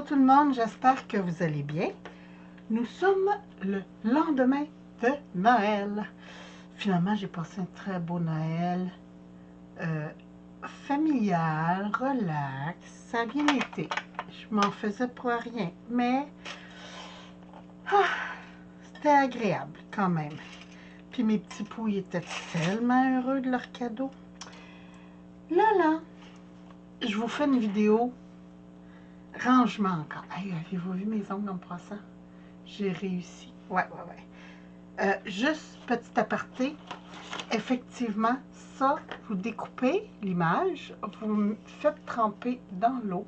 tout le monde, j'espère que vous allez bien. Nous sommes le lendemain de Noël. Finalement, j'ai passé un très beau Noël. Familial, relax, ça a bien été. Je m'en faisais pour rien, mais c'était agréable quand même. Puis mes petits poux ils étaient tellement heureux de leur cadeau. Là, je vous fais une vidéo rangement encore. Hey, avez-vous vu mes ongles en passant? J'ai réussi. Ouais. Juste petit aparté. Effectivement, ça, vous découpez l'image, vous faites tremper dans l'eau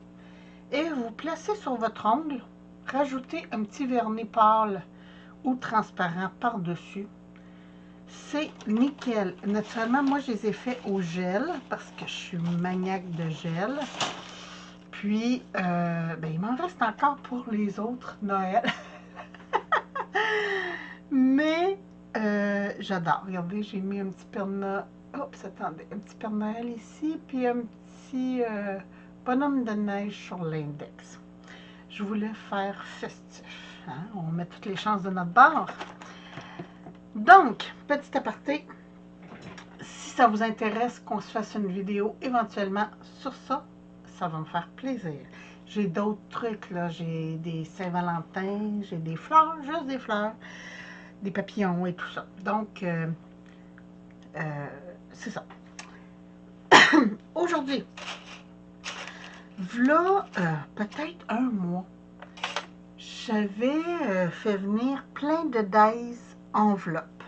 et vous placez sur votre ongle, rajoutez un petit vernis pâle ou transparent par-dessus. C'est nickel. Naturellement, moi, je les ai fait au gel parce que je suis maniaque de gel. Puis, il m'en reste encore pour les autres Noël. Mais, j'adore. Regardez, j'ai mis un petit Père Noël. Oups, attendez. Un petit Père Noël ici, puis un petit bonhomme de neige sur l'index. Je voulais faire festif. Hein? On met toutes les chances de notre bord. Donc, petit aparté. Si ça vous intéresse qu'on se fasse une vidéo éventuellement sur ça, ça va me faire plaisir. J'ai d'autres trucs, là. J'ai des Saint-Valentin, j'ai des fleurs, juste des fleurs, des papillons et tout ça. Donc, c'est ça. Aujourd'hui, voilà peut-être un mois, j'avais fait venir plein de dies enveloppes.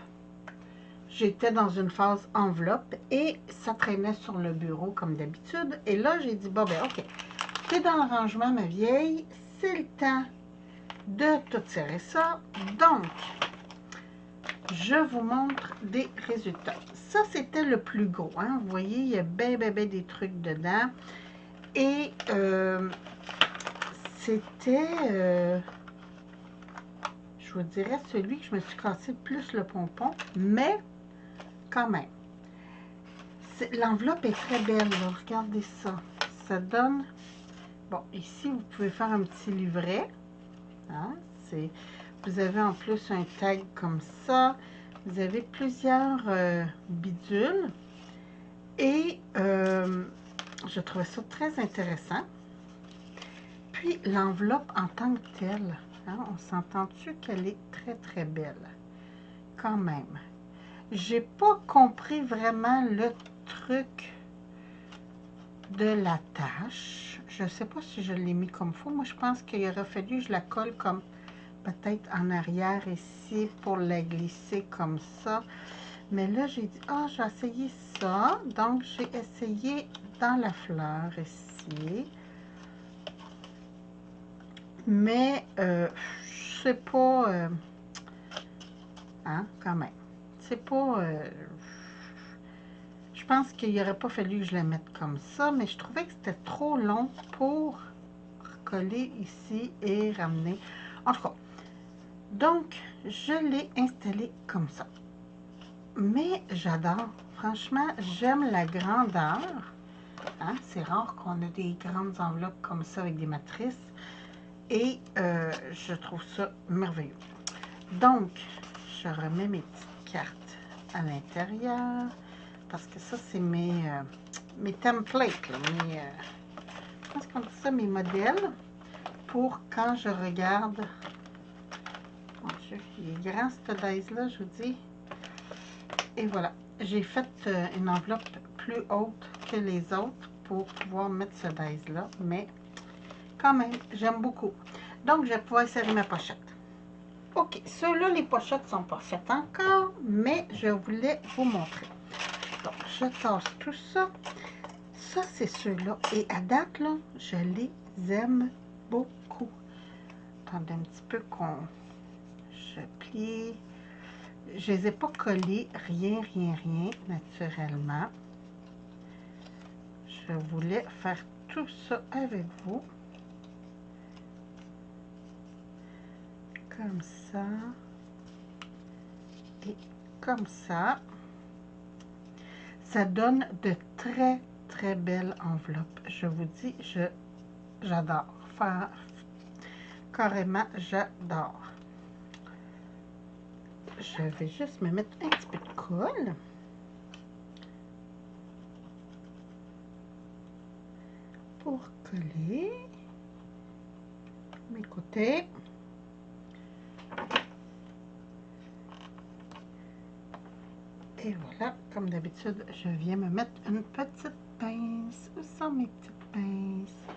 J'étais dans une phase enveloppe et ça traînait sur le bureau comme d'habitude. Et là, j'ai dit, bon, ben ok, t'es dans le rangement, ma vieille, c'est le temps de tout serrer ça. Donc, je vous montre des résultats. Ça, c'était le plus gros. Hein? Vous voyez, il y a ben des trucs dedans. Et c'était, je vous dirais, celui que je me suis cassé plus le pompon. Mais, quand même. L'enveloppe est très belle, là. Regardez ça. Ça donne... Bon, ici, vous pouvez faire un petit livret. Hein? Vous avez en plus un tag comme ça. Vous avez plusieurs bidules. Et je trouvais ça très intéressant. Puis, l'enveloppe en tant que telle, hein, on s'entend-tu qu'elle est très belle? Quand même. J'ai pas compris vraiment le truc de la tâche. Je sais pas si je l'ai mis comme faut. Moi, je pense qu'il aurait fallu que je la colle comme peut-être en arrière ici pour la glisser comme ça. Mais là, j'ai dit, je vais essayer ça. Donc, j'ai essayé dans la fleur ici. Mais, je sais pas... hein, quand même. C'est pas... je pense qu'il n'aurait pas fallu que je la mette comme ça, mais je trouvais que c'était trop long pour coller ici et ramener. En tout cas, donc, je l'ai installé comme ça. Mais j'adore. Franchement, j'aime la grandeur. Hein? C'est rare qu'on ait des grandes enveloppes comme ça avec des matrices. Et je trouve ça merveilleux. Donc, je remets mes petites cartes à l'intérieur. Parce que ça, c'est mes templates. Là, je pense qu'on dit ça, mes modèles. Pour quand je regarde... Mon Dieu, il est grand ce dice-là, je vous dis. Et voilà. J'ai fait une enveloppe plus haute que les autres pour pouvoir mettre ce dice-là. Mais quand même, j'aime beaucoup. Donc, je vais pouvoir serrer ma pochette. OK. Ceux-là, les pochettes sont pas faites encore, mais je voulais vous montrer. Donc, je tasse tout ça. Ça, c'est ceux-là. Et à date, là, je les aime beaucoup. Attendez un petit peu je plie. Je les ai pas collés, rien, naturellement. Je voulais faire tout ça avec vous. Comme ça. Et comme ça. Ça donne de très belles enveloppes. Je vous dis, j'adore faire carrément, j'adore. Je vais juste me mettre un petit peu de colle. Pour coller mes côtés. Et voilà, comme d'habitude, je viens me mettre une petite pince. Où sont mes petites pinces?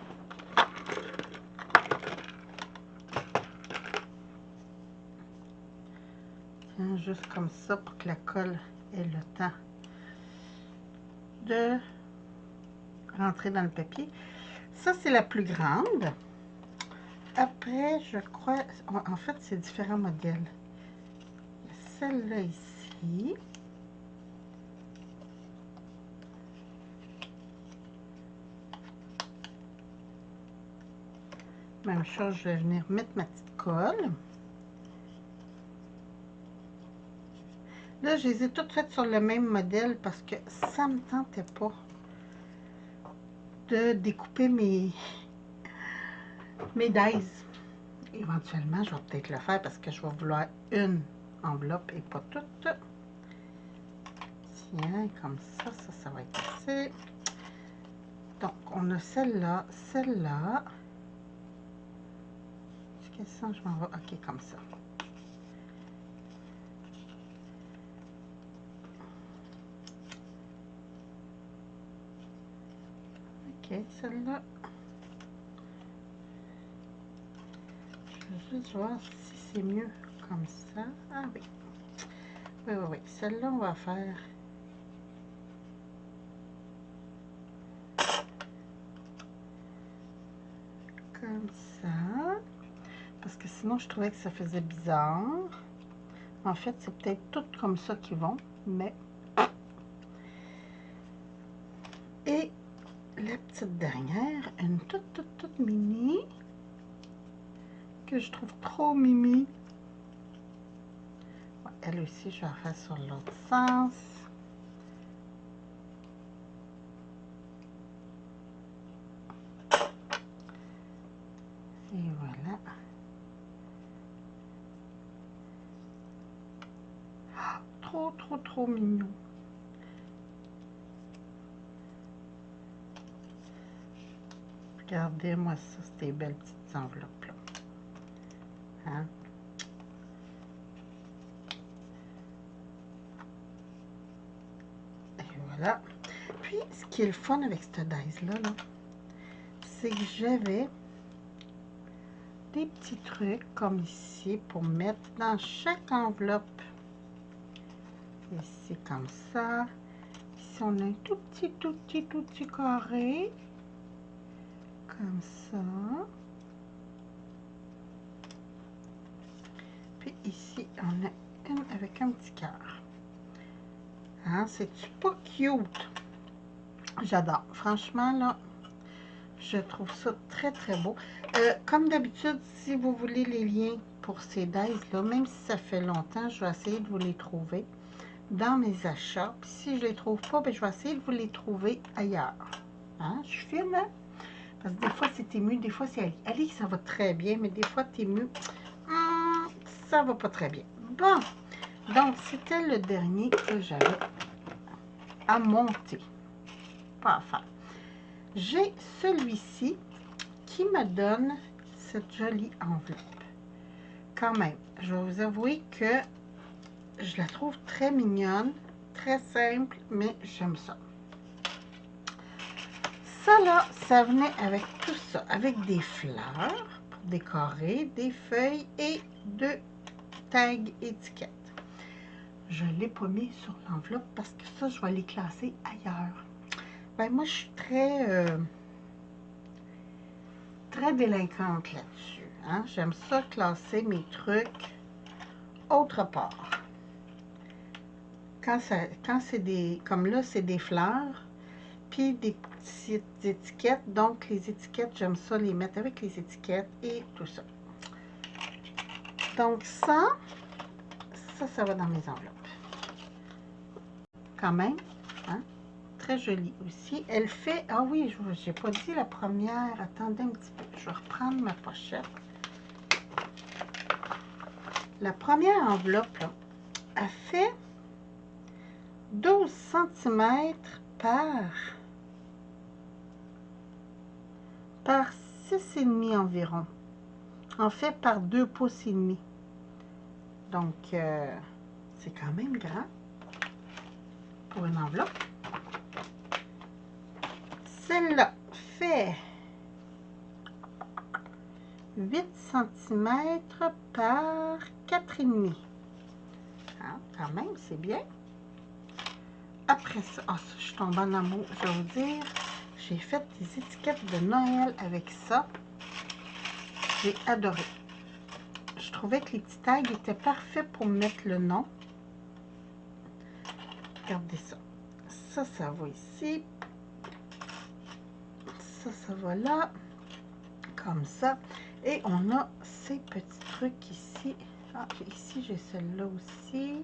Tiens, juste comme ça pour que la colle ait le temps de rentrer dans le papier. Ça, c'est la plus grande. Après, je crois, en fait, c'est différents modèles. Il y a celle-là ici. Même chose, je vais venir mettre ma petite colle. Là, je les ai toutes faites sur le même modèle parce que ça ne me tentait pas de découper mes dies. Éventuellement, je vais peut-être le faire parce que je vais vouloir une enveloppe et pas toutes. Tiens, comme ça, ça va être assez. Donc, on a celle-là, celle-là. Est-ce que ça, je m'en vais? OK, comme ça. OK, celle-là. Je vais juste voir si c'est mieux comme ça. Ah oui. Oui, oui, oui. Celle-là, on va faire... comme ça. Parce que sinon, je trouvais que ça faisait bizarre. En fait, c'est peut-être toutes comme ça qui vont, mais... Et la petite dernière, une toute mini, que je trouve trop mimi. Ouais, elle aussi, je vais la faire sur l'autre sens. Et voilà. Ah, trop mignon. Regardez-moi ça, ces belles petites enveloppes-là. Hein? Et voilà. Puis, ce qui est le fun avec cette dice-là, c'est que j'avais des petits trucs comme ici pour mettre dans chaque enveloppe. Ici, comme ça. Ici, on a un tout petit carré. Comme ça. Puis ici, on a une avec un petit cœur. Hein, c'est-tu pas cute? J'adore. Franchement, là, je trouve ça très beau. Comme d'habitude, si vous voulez les liens pour ces dies-là, même si ça fait longtemps, je vais essayer de vous les trouver dans mes achats. Puis si je les trouve pas, ben, je vais essayer de vous les trouver ailleurs. Hein? Je filme, hein? Parce que des fois, c'est ému, des fois, c'est Ali. Ali, ça va très bien, mais des fois, ému, ça va pas très bien. Bon, donc, c'était le dernier que j'avais à monter. Pas à faire. J'ai celui-ci qui me donne cette jolie enveloppe. Quand même, je vais vous avouer que je la trouve très mignonne, très simple, mais j'aime ça. Ça là, ça venait avec tout ça, avec des fleurs pour décorer, des feuilles et deux tags étiquettes. Je ne l'ai pas mis sur l'enveloppe parce que ça, je vais les classer ailleurs. Ben, moi, je suis très délinquante là-dessus. Hein? J'aime ça classer mes trucs autre part. Quand c'est des... Comme là, c'est des fleurs, puis des petites étiquettes. Donc, les étiquettes, j'aime ça les mettre avec les étiquettes et tout ça. Donc, ça va dans mes enveloppes. Quand même, hein? Très jolie aussi. Elle fait... Ah oui, je n'ai pas dit la première. Attendez un petit peu. Je vais reprendre ma pochette. La première enveloppe, là, a fait 12 cm par 6,5 environ. En fait, par 2 pouces et demi. Donc, c'est quand même grand pour une enveloppe. Celle-là fait 8 cm par 4,5. Hein, quand même, c'est bien. Après ça, oh, je suis tombée en amour, je vais vous dire. J'ai fait des étiquettes de Noël avec ça. J'ai adoré. Je trouvais que les petits tags étaient parfaits pour mettre le nom. Regardez ça. Ça va ici. Ça va là. Comme ça. Et on a ces petits trucs ici. Ah, ici, j'ai celle-là aussi.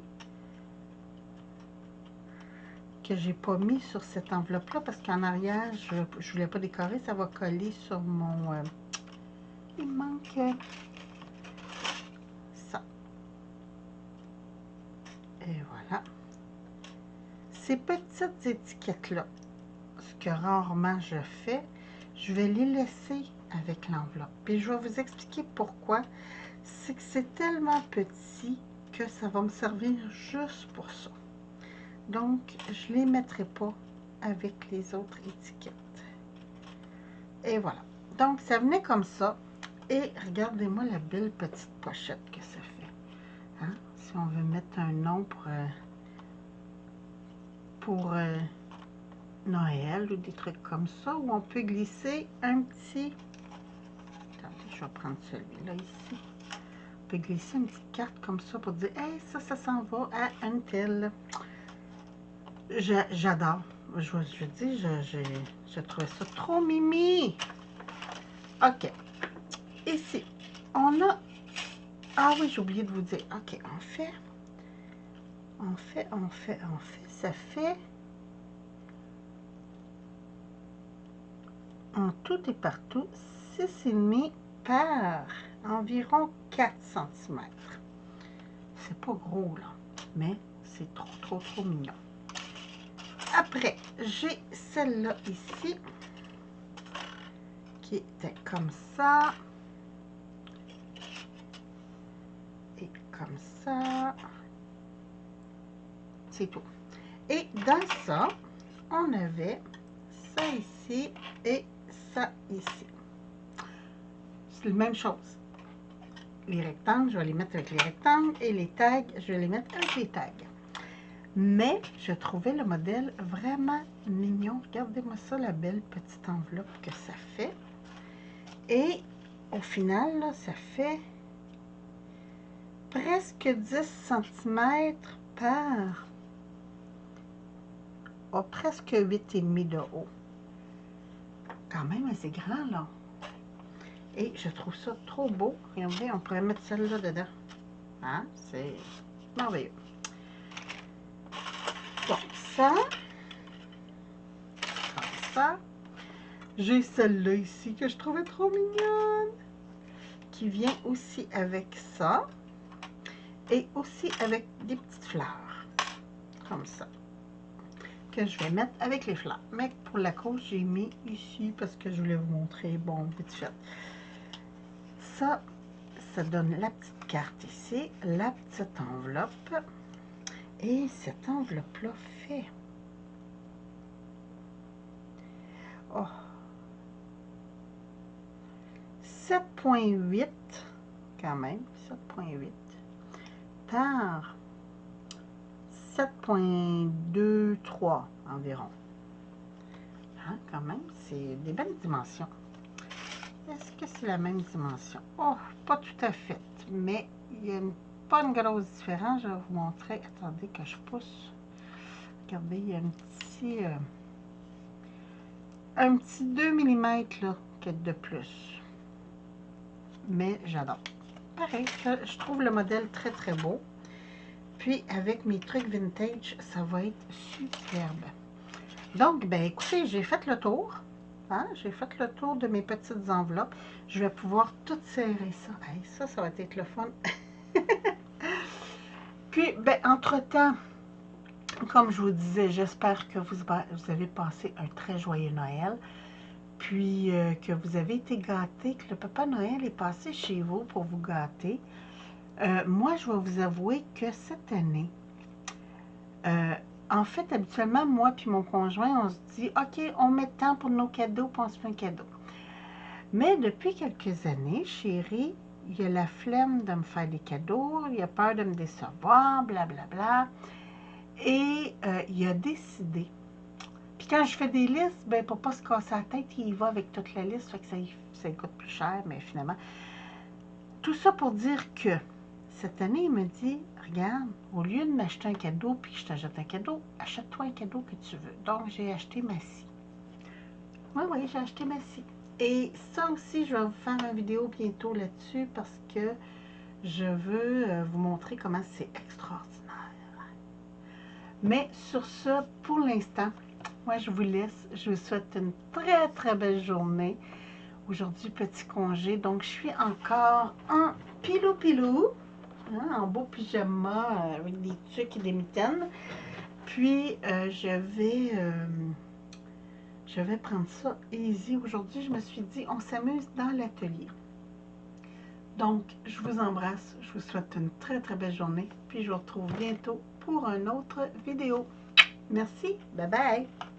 Que j'ai pas mis sur cette enveloppe-là parce qu'en arrière, je voulais pas décorer. Ça va coller sur mon... il manque ça. Et voilà. Ces petites étiquettes-là, ce que rarement je fais, je vais les laisser avec l'enveloppe. Puis je vais vous expliquer pourquoi. C'est que c'est tellement petit que ça va me servir juste pour ça. Donc, je ne les mettrai pas avec les autres étiquettes. Et voilà. Donc, ça venait comme ça. Et regardez-moi la belle petite pochette que ça fait. Hein? Si on veut mettre un nom pour Noël ou des trucs comme ça, où on peut glisser un petit... Attendez, je vais prendre celui-là ici. On peut glisser une petite carte comme ça pour dire « Hey, ça s'en va à un tel. » J'adore. Je dis, je trouve ça trop mimi. OK. Ici, on a... Ah oui, j'ai oublié de vous dire. OK, on fait. Ça fait... En tout et partout, 6,5 par environ 4 cm. C'est pas gros, là. Mais c'est trop mignon. Après, j'ai celle-là ici. Qui était comme ça. Et comme ça. C'est tout. Et dans ça, on avait ça ici et ça ici. C'est la même chose. Les rectangles, je vais les mettre avec les rectangles et les tags, je vais les mettre avec les tags. Mais je trouvais le modèle vraiment mignon. Regardez-moi ça, la belle petite enveloppe que ça fait. Et au final, là, ça fait presque 10 cm par presque 8,5 de haut. Quand même assez grand, là. Et je trouve ça trop beau. Regardez, on pourrait mettre celle-là dedans. Hein? C'est merveilleux. Bon, ça. Comme ça. J'ai celle-là ici que je trouvais trop mignonne. Qui vient aussi avec ça. Et aussi avec des petites fleurs. Comme ça. Que je vais mettre avec les fleurs. Mais pour la cause, j'ai mis ici parce que je voulais vous montrer. Bon, vite fait. Ça donne la petite carte ici, la petite enveloppe. Et cette enveloppe-là fait... Oh! 7,8 quand même, 7,8 par 7,23 environ. Hein, quand même, c'est des belles dimensions. Est-ce que c'est la même dimension? Oh, pas tout à fait, mais il y a pas une grosse différence. Je vais vous montrer. Attendez que je pousse. Regardez, il y a un petit 2 mm là, qui est de plus. Mais j'adore. Pareil, je trouve le modèle très très beau. Puis avec mes trucs vintage, ça va être superbe. Donc, ben écoutez, j'ai fait le tour. Hein? J'ai fait le tour de mes petites enveloppes. Je vais pouvoir tout serrer ça. Hey, ça va être le fun. Puis, ben, entre-temps, comme je vous disais, j'espère que vous avez passé un très joyeux Noël. Puis que vous avez été gâtés, que le Papa Noël est passé chez vous pour vous gâter. Moi, je vais vous avouer que cette année, en fait, habituellement, moi puis mon conjoint, on se dit, OK, on met de temps pour nos cadeaux, puis on se fait un cadeau. Mais depuis quelques années, chérie, il a la flemme de me faire des cadeaux, il a peur de me décevoir, blablabla. Bla, bla. Et il a décidé. Puis quand je fais des listes, ben pour pas se casser la tête, il y va avec toute la liste, fait que ça coûte plus cher, mais finalement. Tout ça pour dire que cette année, il me dit, regarde, au lieu de m'acheter un cadeau puis que je t'achète un cadeau, achète-toi un cadeau que tu veux. Donc, j'ai acheté ma scie. Oui, j'ai acheté ma scie. Et ça aussi, je vais vous faire une vidéo bientôt là-dessus parce que je veux vous montrer comment c'est extraordinaire. Mais sur ce, pour l'instant, moi, je vous laisse. Je vous souhaite une très, très belle journée. Aujourd'hui, petit congé. Donc, je suis encore en pilou-pilou, hein, en beau pyjama avec des tucs et des mitaines. Puis, je vais prendre ça easy. Aujourd'hui, je me suis dit, on s'amuse dans l'atelier. Donc, je vous embrasse. Je vous souhaite une très, très belle journée. Puis, je vous retrouve bientôt pour une autre vidéo. Merci. Bye bye.